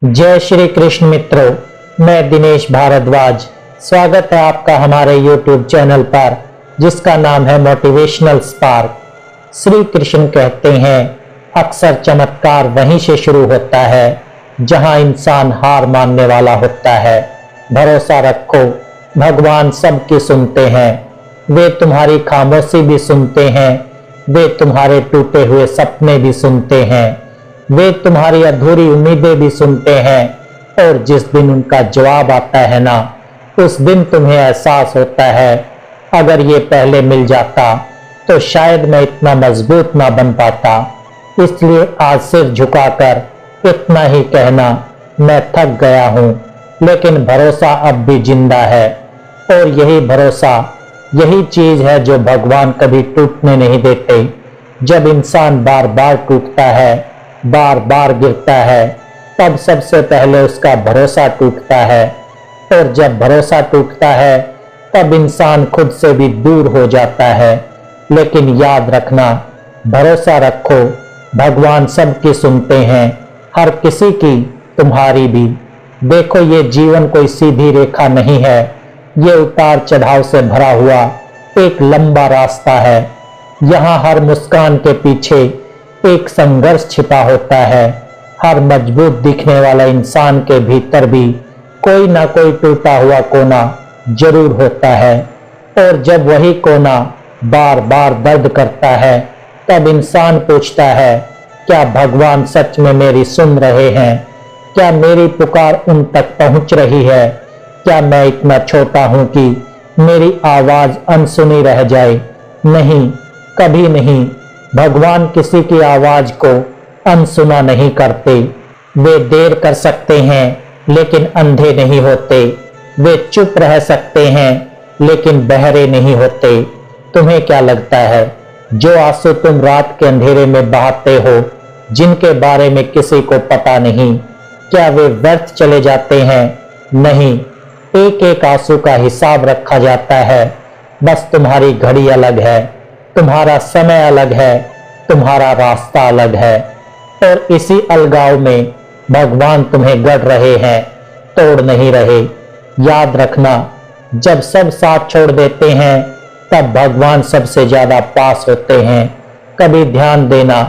जय श्री कृष्ण मित्रों, मैं दिनेश भारद्वाज। स्वागत है आपका हमारे YouTube चैनल पर जिसका नाम है मोटिवेशनल स्पार्क। श्री कृष्ण कहते हैं, अक्सर चमत्कार वहीं से शुरू होता है जहां इंसान हार मानने वाला होता है। भरोसा रखो, भगवान सबकी सुनते हैं। वे तुम्हारी खामोशी भी सुनते हैं, वे तुम्हारे टूटे हुए सपने भी सुनते हैं, वे तुम्हारी अधूरी उम्मीदें भी सुनते हैं। और जिस दिन उनका जवाब आता है ना, उस दिन तुम्हें एहसास होता है, अगर ये पहले मिल जाता तो शायद मैं इतना मजबूत ना बन पाता। इसलिए आज सिर झुकाकर इतना ही कहना, मैं थक गया हूँ लेकिन भरोसा अब भी जिंदा है। और यही भरोसा, यही चीज है जो भगवान कभी टूटने नहीं देते। जब इंसान बार बार टूटता है, बार बार गिरता है, तब सबसे पहले उसका भरोसा टूटता है। और जब भरोसा टूटता है तब इंसान खुद से भी दूर हो जाता है। लेकिन याद रखना, भरोसा रखो, भगवान सबकी सुनते हैं, हर किसी की, तुम्हारी भी। देखो, ये जीवन कोई सीधी रेखा नहीं है, ये उतार चढ़ाव से भरा हुआ एक लंबा रास्ता है। यहाँ हर मुस्कान के पीछे एक संघर्ष छिपा होता है। हर मजबूत दिखने वाला इंसान के भीतर भी कोई ना कोई टूटा हुआ कोना जरूर होता है। और जब वही कोना बार बार दर्द करता है, तब इंसान पूछता है, क्या भगवान सच में मेरी सुन रहे हैं? क्या मेरी पुकार उन तक पहुंच रही है? क्या मैं इतना छोटा हूं कि मेरी आवाज अनसुनी रह जाए? नहीं, कभी नहीं। भगवान किसी की आवाज को अनसुना नहीं करते। वे देर कर सकते हैं लेकिन अंधे नहीं होते। वे चुप रह सकते हैं लेकिन बहरे नहीं होते। तुम्हें क्या लगता है, जो आंसू तुम रात के अंधेरे में बहाते हो, जिनके बारे में किसी को पता नहीं, क्या वे व्यर्थ चले जाते हैं? नहीं, एक एक आंसू का हिसाब रखा जाता है। बस तुम्हारी घड़ी अलग है, तुम्हारा समय अलग है, तुम्हारा रास्ता अलग है। और इसी अलगाव में भगवान तुम्हें गढ़ रहे हैं, तोड़ नहीं रहे। याद रखना, जब सब साथ छोड़ देते हैं तब भगवान सबसे ज्यादा पास होते हैं। कभी ध्यान देना,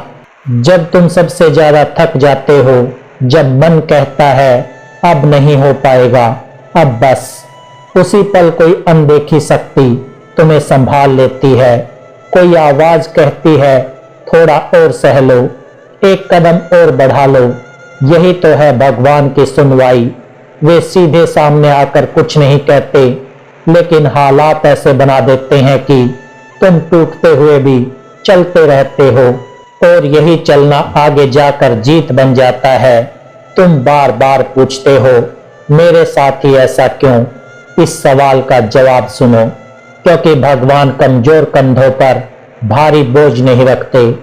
जब तुम सबसे ज्यादा थक जाते हो, जब मन कहता है अब नहीं हो पाएगा, अब बस, उसी पल कोई अनदेखी शक्ति तुम्हें संभाल लेती है। कोई आवाज कहती है, थोड़ा और सह लो, एक कदम और बढ़ा लो। यही तो है भगवान की सुनवाई। वे सीधे सामने आकर कुछ नहीं कहते, लेकिन हालात ऐसे बना देते हैं कि तुम टूटते हुए भी चलते रहते हो। और यही चलना आगे जाकर जीत बन जाता है। तुम बार बार पूछते हो, मेरे साथ ही ऐसा क्यों? इस सवाल का जवाब सुनो, क्योंकि भगवान कमजोर कंधों पर भारी बोझ नहीं रखते।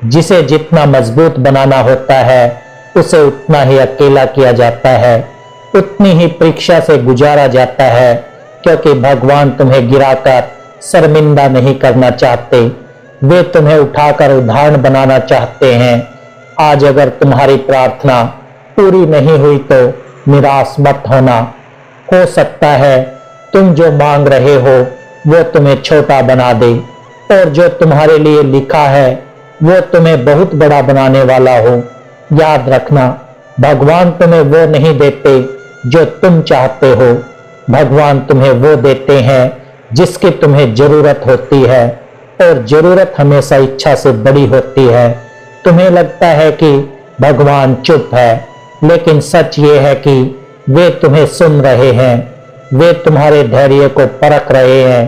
जिसे जितना मजबूत बनाना होता है, उसे उतना ही अकेला किया जाता है, उतनी ही परीक्षा से गुजारा जाता है। क्योंकि भगवान तुम्हें गिराकर शर्मिंदा नहीं करना चाहते, वे तुम्हें उठाकर उदाहरण बनाना चाहते हैं। आज अगर तुम्हारी प्रार्थना पूरी नहीं हुई तो निराश मत होना। हो सकता है तुम जो मांग रहे हो वो तुम्हें छोटा बना दे, और जो तुम्हारे लिए लिखा है वो तुम्हें बहुत बड़ा बनाने वाला हो। याद रखना, भगवान तुम्हें वो नहीं देते जो तुम चाहते हो, भगवान तुम्हें वो देते हैं जिसकी तुम्हें जरूरत होती है। और जरूरत हमेशा इच्छा से बड़ी होती है। तुम्हें लगता है कि भगवान चुप है, लेकिन सच ये है कि वे तुम्हें सुन रहे हैं। वे तुम्हारे धैर्य को परख रहे हैं,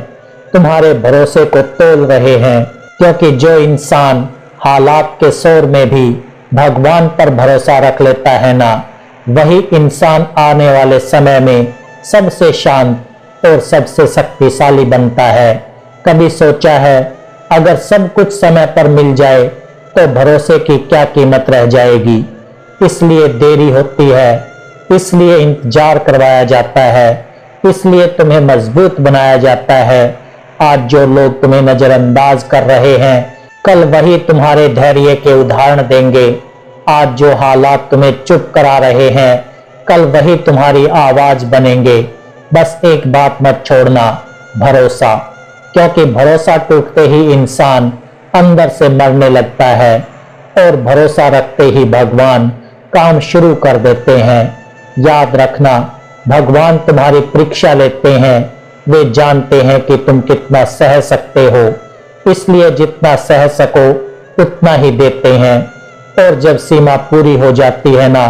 तुम्हारे भरोसे को तोल रहे हैं। क्योंकि जो इंसान हालात के शोर में भी भगवान पर भरोसा रख लेता है ना, वही इंसान आने वाले समय में सबसे शांत और सबसे शक्तिशाली बनता है। कभी सोचा है, अगर सब कुछ समय पर मिल जाए तो भरोसे की क्या कीमत रह जाएगी? इसलिए देरी होती है, इसलिए इंतजार करवाया जाता है, इसलिए तुम्हें मजबूत बनाया जाता है। आज जो लोग तुम्हें नजरअंदाज कर रहे हैं, कल वही तुम्हारे धैर्य के उदाहरण देंगे। आज जो हालात तुम्हें चुप करा रहे हैं, कल वही तुम्हारी आवाज बनेंगे। बस एक बात मत छोड़ना, भरोसा, क्योंकि भरोसा टूटते ही इंसान अंदर से मरने लगता है और भरोसा रखते ही भगवान काम शुरू कर देते हैं। याद रखना, भगवान तुम्हारी परीक्षा लेते हैं। वे जानते हैं कि तुम कितना सह सकते हो, इसलिए जितना सह सको उतना ही देते हैं। और जब सीमा पूरी हो जाती है ना,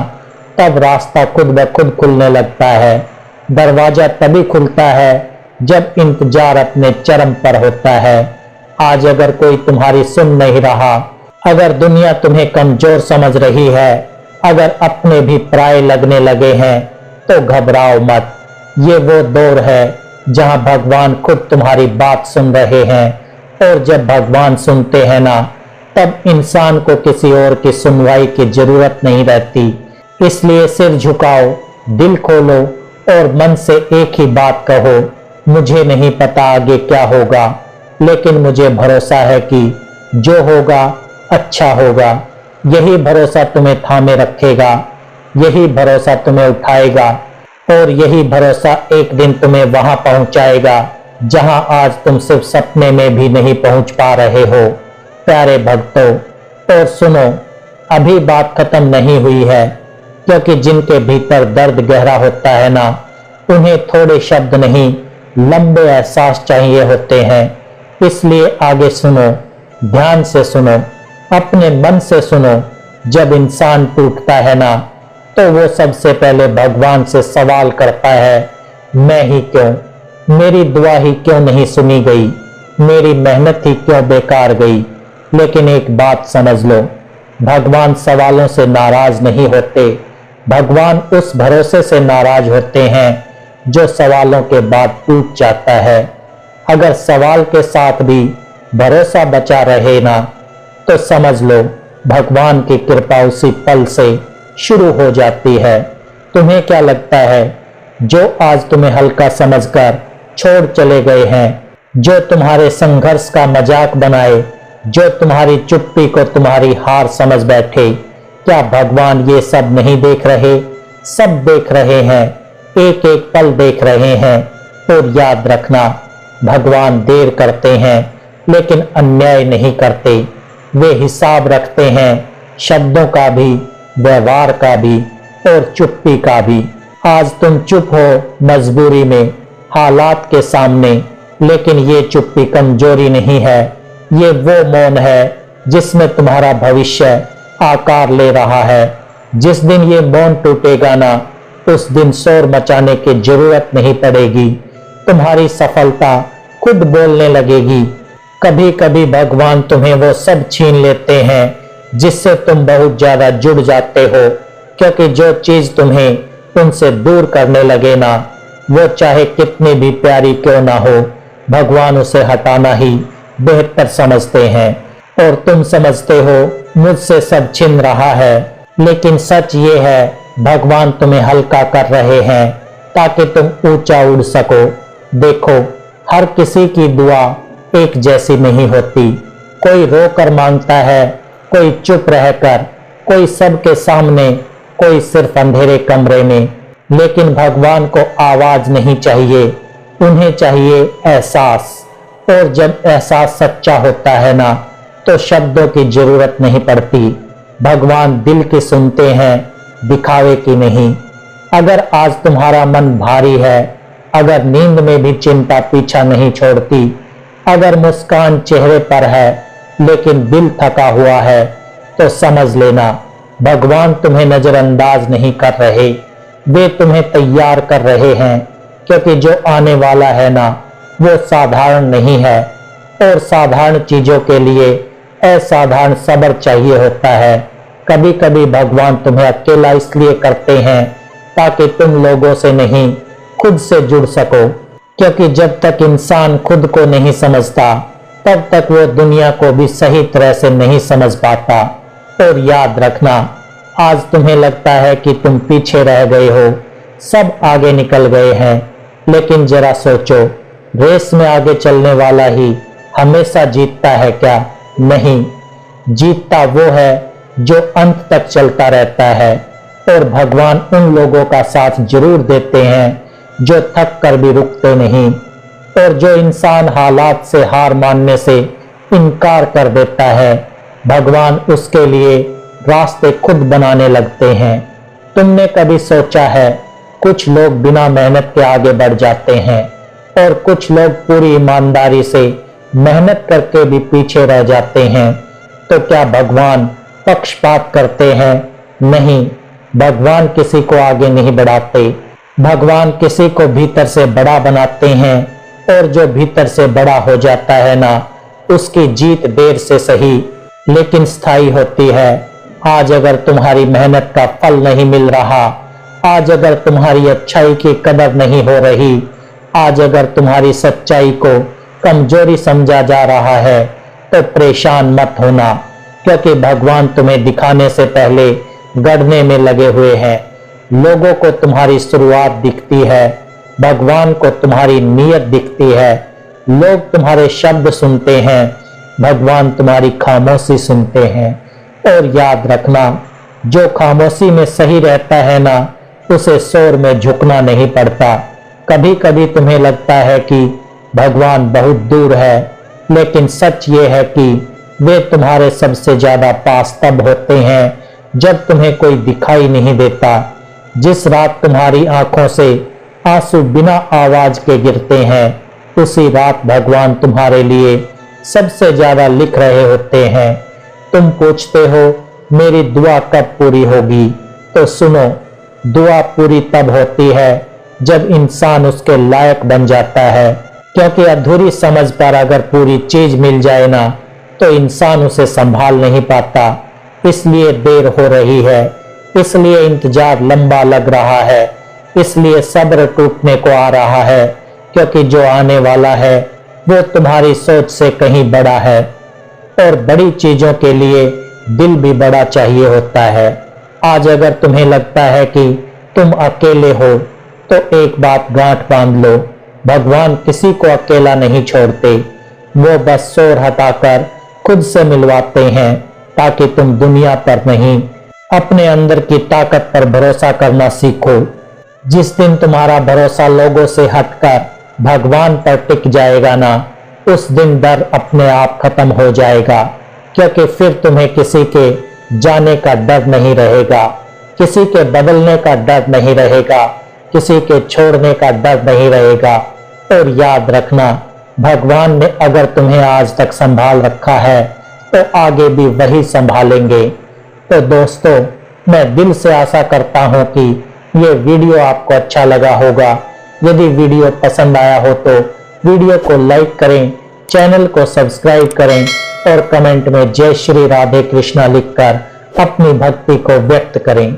तब रास्ता खुद ब खुद खुलने लगता है। दरवाजा तभी खुलता है जब इंतजार अपने चरम पर होता है। आज अगर कोई तुम्हारी सुन नहीं रहा, अगर दुनिया तुम्हें कमजोर समझ रही है, अगर अपने भी पराये लगने लगे हैं, तो घबराओ मत। ये वो दौर है जहां भगवान खुद तुम्हारी बात सुन रहे हैं। और जब भगवान सुनते हैं ना, तब इंसान को किसी और की सुनवाई की जरूरत नहीं रहती। इसलिए सिर झुकाओ, दिल खोलो और मन से एक ही बात कहो, मुझे नहीं पता आगे क्या होगा, लेकिन मुझे भरोसा है कि जो होगा अच्छा होगा। यही भरोसा तुम्हें थामे रखेगा, यही भरोसा तुम्हें उठाएगा और यही भरोसा एक दिन तुम्हें वहां पहुंचाएगा जहां आज तुम सिर्फ सपने में भी नहीं पहुंच पा रहे हो। प्यारे भक्तों, और सुनो, अभी बात खत्म नहीं हुई है, क्योंकि जिनके भीतर दर्द गहरा होता है ना, उन्हें थोड़े शब्द नहीं, लंबे एहसास चाहिए होते हैं। इसलिए आगे सुनो, ध्यान से सुनो, अपने मन से सुनो। जब इंसान टूटता है ना, तो वो सबसे पहले भगवान से सवाल करता है, मैं ही क्यों, मेरी दुआ ही क्यों नहीं सुनी गई, मेरी मेहनत ही क्यों बेकार गई। लेकिन एक बात समझ लो, भगवान सवालों से नाराज नहीं होते, भगवान उस भरोसे से नाराज होते हैं जो सवालों के बाद टूट जाता है। अगर सवाल के साथ भी भरोसा बचा रहे ना, तो समझ लो भगवान की कृपा उसी पल से शुरू हो जाती है। तुम्हें क्या लगता है, जो आज तुम्हें हल्का समझकर छोड़ चले गए हैं, जो तुम्हारे संघर्ष का मजाक बनाए, जो तुम्हारी चुप्पी को तुम्हारी हार समझ बैठे, क्या भगवान ये सब नहीं देख रहे? सब देख रहे हैं, एक एक पल देख रहे हैं। और याद रखना, भगवान देर करते हैं लेकिन अन्याय नहीं करते। वे हिसाब रखते हैं शब्दों का भी, व्यवहार का भी और चुप्पी का भी। आज तुम चुप हो मजबूरी में, हालात के सामने, लेकिन ये चुप्पी कमजोरी नहीं है, ये वो मौन है जिसमें तुम्हारा भविष्य आकार ले रहा है। जिस दिन ये मौन टूटेगा ना, उस दिन शोर मचाने की जरूरत नहीं पड़ेगी, तुम्हारी सफलता खुद बोलने लगेगी। कभी कभी भगवान तुम्हें वो सब छीन लेते हैं जिससे तुम बहुत ज्यादा जुड़ जाते हो, क्योंकि जो चीज तुम्हें उनसे दूर करने लगे ना, वो चाहे कितनी भी प्यारी क्यों ना हो, भगवान उसे हटाना ही बेहतर समझते हैं। और तुम समझते हो मुझसे सब छिन रहा है, लेकिन सच ये है भगवान तुम्हें हल्का कर रहे हैं ताकि तुम ऊंचा उड़ सको। देखो, हर किसी की दुआ एक जैसी नहीं होती। कोई रोकर मांगता है, कोई चुप रहकर, कोई सबके सामने, कोई सिर्फ अंधेरे कमरे में। लेकिन भगवान को आवाज नहीं चाहिए, उन्हें चाहिए एहसास। और जब एहसास सच्चा होता है ना, तो शब्दों की जरूरत नहीं पड़ती। भगवान दिल की सुनते हैं, दिखावे की नहीं। अगर आज तुम्हारा मन भारी है, अगर नींद में भी चिंता पीछा नहीं छोड़ती, अगर मुस्कान चेहरे पर है लेकिन दिल थका हुआ है, तो समझ लेना भगवान तुम्हें नजरअंदाज नहीं कर रहे, वे तुम्हें तैयार कर रहे हैं। क्योंकि जो आने वाला है ना, वो साधारण नहीं है, और साधारण चीजों के लिए असाधारण सब्र चाहिए होता है। कभी कभी भगवान तुम्हें अकेला इसलिए करते हैं ताकि तुम लोगों से नहीं, खुद से जुड़ सको। क्योंकि जब तक इंसान खुद को नहीं समझता, तब तक वो दुनिया को भी सही तरह से नहीं समझ पाता। और याद रखना, आज तुम्हें लगता है कि तुम पीछे रह गए हो, सब आगे निकल गए हैं, लेकिन जरा सोचो, रेस में आगे चलने वाला ही हमेशा जीतता है क्या? नहीं, जीतता वो है जो अंत तक चलता रहता है। और भगवान उन लोगों का साथ जरूर देते हैं जो थक कर भी रुकते नहीं। और जो इंसान हालात से हार मानने से इनकार कर देता है, भगवान उसके लिए रास्ते खुद बनाने लगते हैं। तुमने कभी सोचा है, कुछ लोग बिना मेहनत के आगे बढ़ जाते हैं और कुछ लोग पूरी ईमानदारी से मेहनत करके भी पीछे रह जाते हैं। तो क्या भगवान पक्षपात करते हैं? नहीं, भगवान किसी को आगे नहीं बढ़ाते। भगवान किसी को भीतर से बड़ा बनाते हैं और जो भीतर से बड़ा हो जाता है ना, उसकी जीत देर से सही लेकिन स्थायी होती है। आज अगर तुम्हारी मेहनत का फल नहीं मिल रहा, आज अगर तुम्हारी अच्छाई की कदर नहीं हो रही, आज अगर तुम्हारी सच्चाई को कमजोरी समझा जा रहा है, तो परेशान मत होना, क्योंकि भगवान तुम्हें दिखाने से पहले गढ़ने में लगे हुए हैं। लोगों को तुम्हारी शुरुआत दिखती है, भगवान को तुम्हारी नीयत दिखती है। लोग तुम्हारे शब्द सुनते हैं, भगवान तुम्हारी खामोशी सुनते हैं। और याद रखना, जो खामोशी में सही रहता है ना, उसे शोर में झुकना नहीं पड़ता। कभी कभी तुम्हें लगता है कि भगवान बहुत दूर है, लेकिन सच ये है कि वे तुम्हारे सबसे ज्यादा पास तब होते हैं जब तुम्हें कोई दिखाई नहीं देता। जिस रात तुम्हारी आंखों से आंसू बिना आवाज के गिरते हैं, उसी रात भगवान तुम्हारे लिए सबसे ज्यादा लिख रहे होते हैं। तुम पूछते हो मेरी दुआ कब पूरी होगी, तो सुनो, दुआ पूरी तब होती है जब इंसान उसके लायक बन जाता है। क्योंकि अधूरी समझ पर अगर पूरी चीज मिल जाए ना, तो इंसान उसे संभाल नहीं पाता। इसलिए देर हो रही है, इसलिए इंतजार लंबा लग रहा है, इसलिए सब्र टूटने को आ रहा है, क्योंकि जो आने वाला है वो तुम्हारी सोच से कहीं बड़ा है। और बड़ी चीजों के लिए दिल भी बड़ा चाहिए होता है। आज अगर तुम्हें लगता है कि तुम अकेले हो, तो एक बात गांठ बांध लो, भगवान किसी को अकेला नहीं छोड़ते। वो बस शोर हटाकर खुद से मिलवाते हैं, ताकि तुम दुनिया पर नहीं, अपने अंदर की ताकत पर भरोसा करना सीखो। जिस दिन तुम्हारा भरोसा लोगों से हटकर भगवान पर टिक जाएगा ना, उस दिन डर अपने आप खत्म हो जाएगा। क्योंकि फिर तुम्हें किसी के जाने का डर नहीं रहेगा, किसी के बदलने का डर नहीं रहेगा, किसी के छोड़ने का डर नहीं रहेगा। और याद रखना, भगवान ने अगर तुम्हें आज तक संभाल रखा है, तो आगे भी वही संभालेंगे। तो दोस्तों, मैं दिल से आशा करता हूं कि ये वीडियो आपको अच्छा लगा होगा। यदि वीडियो पसंद आया हो तो वीडियो को लाइक करें, चैनल को सब्सक्राइब करें और कमेंट में जय श्री राधे कृष्णा लिखकर अपनी भक्ति को व्यक्त करें।